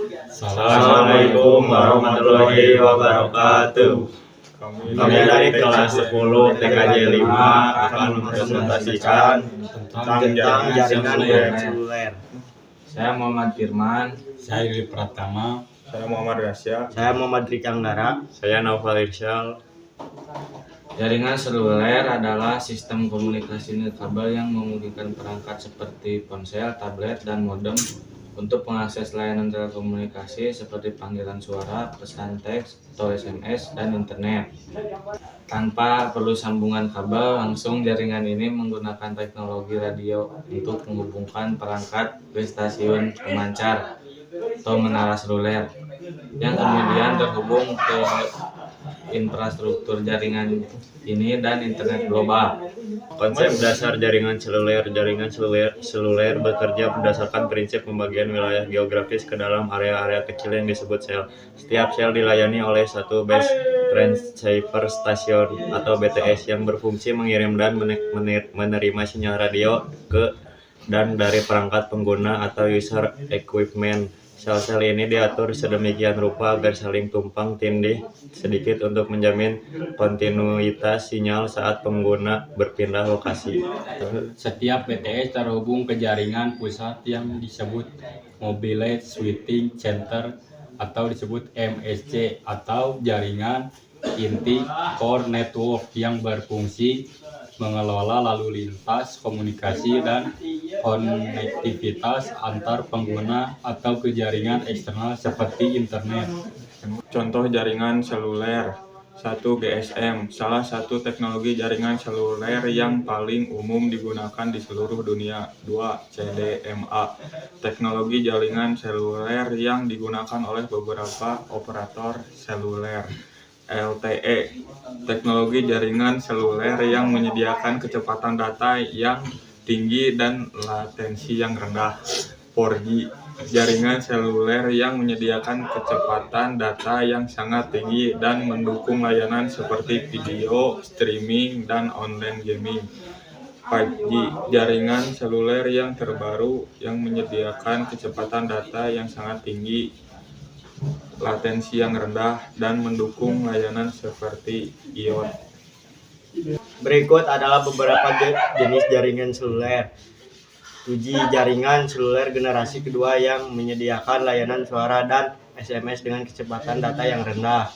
Assalamualaikum warahmatullahi wabarakatuh. Kami dari kelas 10 TKJ 5 akan mempresentasikan tentang jaringan seluler. Saya Muhammad Firman. Saya Yuli Pratama. Saya Muhammad Rasya. Saya Muhammad Ricanggara. Saya Naufal Irsyal. Jaringan seluler adalah sistem komunikasi nirkabel yang memungkinkan perangkat seperti ponsel, tablet, dan modem untuk mengakses layanan telekomunikasi seperti panggilan suara, pesan teks, atau SMS, dan internet. Tanpa perlu sambungan kabel, langsung jaringan ini menggunakan teknologi radio untuk menghubungkan perangkat ke stasiun pemancar atau menara seluler yang kemudian terhubung ke infrastruktur jaringan ini dan internet global. Konsep dasar jaringan seluler bekerja berdasarkan prinsip pembagian wilayah geografis ke dalam area-area kecil yang disebut sel. Setiap sel dilayani oleh satu base transceiver station atau BTS yang berfungsi mengirim dan menerima sinyal radio ke dan dari perangkat pengguna atau user equipment. Sel-sel ini diatur sedemikian rupa agar saling tumpang tindih sedikit untuk menjamin kontinuitas sinyal saat pengguna berpindah lokasi. Setiap BTS terhubung ke jaringan pusat yang disebut Mobile Switching Center atau disebut MSC atau jaringan inti core network yang berfungsi mengelola lalu lintas, komunikasi, dan konektivitas antar pengguna atau ke jaringan eksternal seperti internet. Contoh jaringan seluler. 1. GSM, salah satu teknologi jaringan seluler yang paling umum digunakan di seluruh dunia. 2. CDMA, teknologi jaringan seluler yang digunakan oleh beberapa operator seluler. LTE, teknologi jaringan seluler yang menyediakan kecepatan data yang tinggi dan latensi yang rendah. 4G, jaringan seluler yang menyediakan kecepatan data yang sangat tinggi dan mendukung layanan seperti video, streaming, dan online gaming. 5G, jaringan seluler yang terbaru yang menyediakan kecepatan data yang sangat tinggi, latensi yang rendah, dan mendukung layanan seperti IoT. Berikut adalah beberapa jenis jaringan seluler. 2G, jaringan seluler generasi kedua yang menyediakan layanan suara dan SMS dengan kecepatan data yang rendah.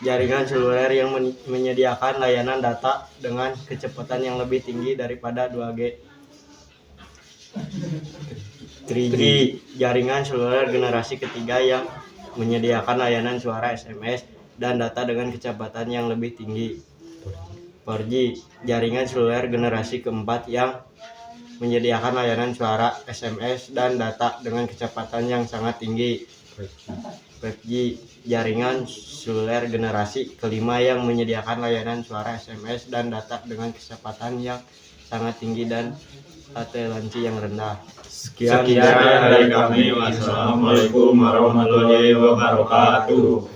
Jaringan seluler yang menyediakan layanan data dengan kecepatan yang lebih tinggi daripada 2G. 3G, jaringan seluler generasi ketiga yang menyediakan layanan suara, SMS, dan data dengan kecepatan yang lebih tinggi. 4G, jaringan seluler generasi keempat yang menyediakan layanan suara, SMS, dan data dengan kecepatan yang sangat tinggi. 5G, jaringan seluler generasi kelima yang menyediakan layanan suara, SMS, dan data dengan kecepatan yang sangat tinggi dan latensi yang rendah. Sekian dari kami. Wassalamualaikum warahmatullahi wabarakatuh.